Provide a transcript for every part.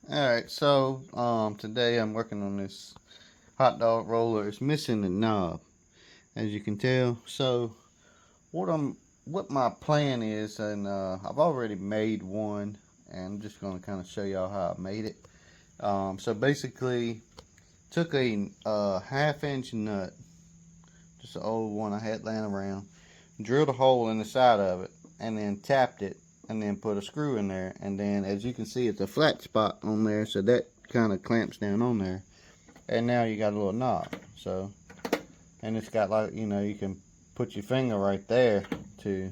Alright, so today I'm working on this hot dog roller. It's missing the knob, as you can tell. So what my plan is, and I've already made one, and I'm just going to kind of show y'all how I made it. So basically, took a 1/2 inch nut, just an old one I had laying around, drilled a hole in the side of it, and then tapped it, and then put a screw in there. And then, as you can see, it's a flat spot on there, so that kind of clamps down on there. And now you got a little knob. So, and it's got, like, you can put your finger right there to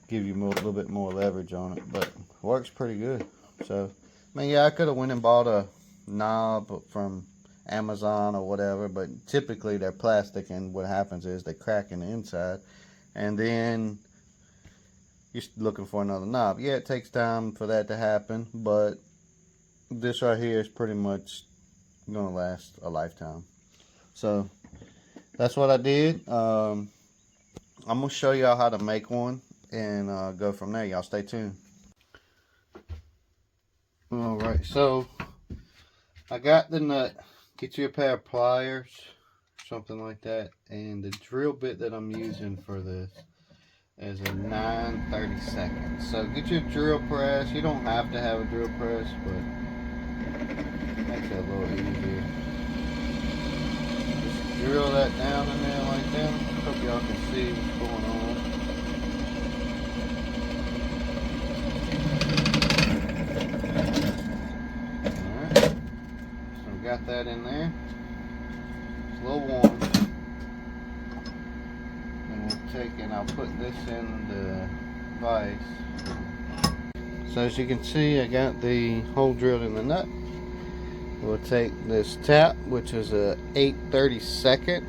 give you a little bit more leverage on it, but it works pretty good. So, I mean, yeah, I could have went and bought a knob from Amazon or whatever, but typically they're plastic, and what happens is they crack in the inside, and then you're looking for another knob. Yeah, it takes time for that to happen, but this right here is pretty much gonna last a lifetime. So that's what I did. I'm gonna show y'all how to make one and go from there. Y'all stay tuned. Alright, so I got the nut. Get you a pair of pliers, something like that, and the drill bit that I'm using for this is a 9/32. So get your drill press. You don't have to have a drill press, but it makes it a little easier. Just drill that down in there like that. Hope y'all can see what's going on. Alright, so we got that in there. It's a little warm. And I'll put this in the vise. So as you can see, I got the hole drilled in the nut. We'll take this tap, which is a 8/32,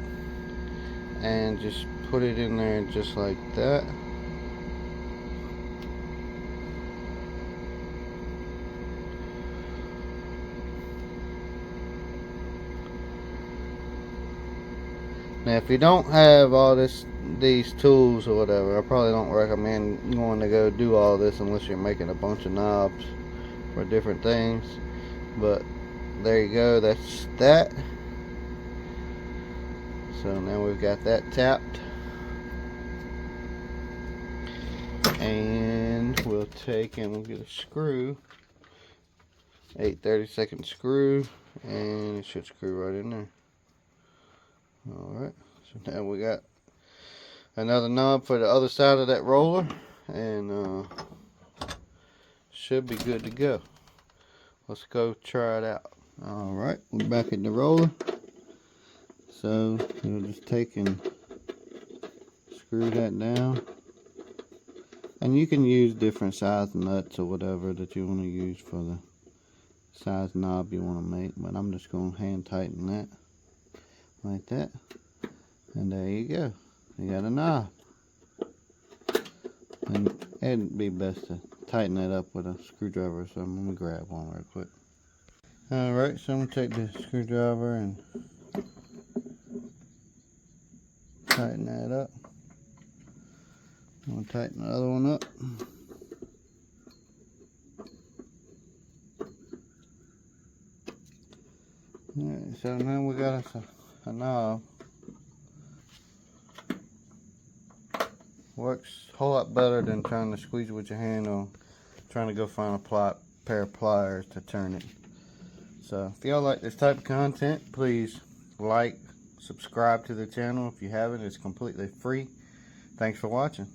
and just put it in there just like that. Now, if you don't have all these tools or whatever, I probably don't recommend going to go do all this unless you're making a bunch of knobs for different things. But there you go, that's that. So now we've got that tapped, and we'll take and we'll get a screw, 8/32 screw, and it should screw right in there. Alright, so now we got another knob for the other side of that roller, and should be good to go. Let's go try it out. Alright, we're back at the roller. So we'll just take and screw that down. And you can use different size nuts or whatever that you want to use for the size knob you want to make, but I'm just going to hand tighten that like that, and there you go, you got a knob. And it'd be best to tighten that up with a screwdriver or something. Let me grab one real quick. Alright, so I'm going to take the screwdriver and tighten that up. I'm going to tighten the other one up. Alright, so now we got us a knob. Works a whole lot better than trying to squeeze it with your hand or trying to go find a pair of pliers to turn it. So if y'all like this type of content, please like, subscribe to the channel if you haven't. It's completely free. Thanks for watching.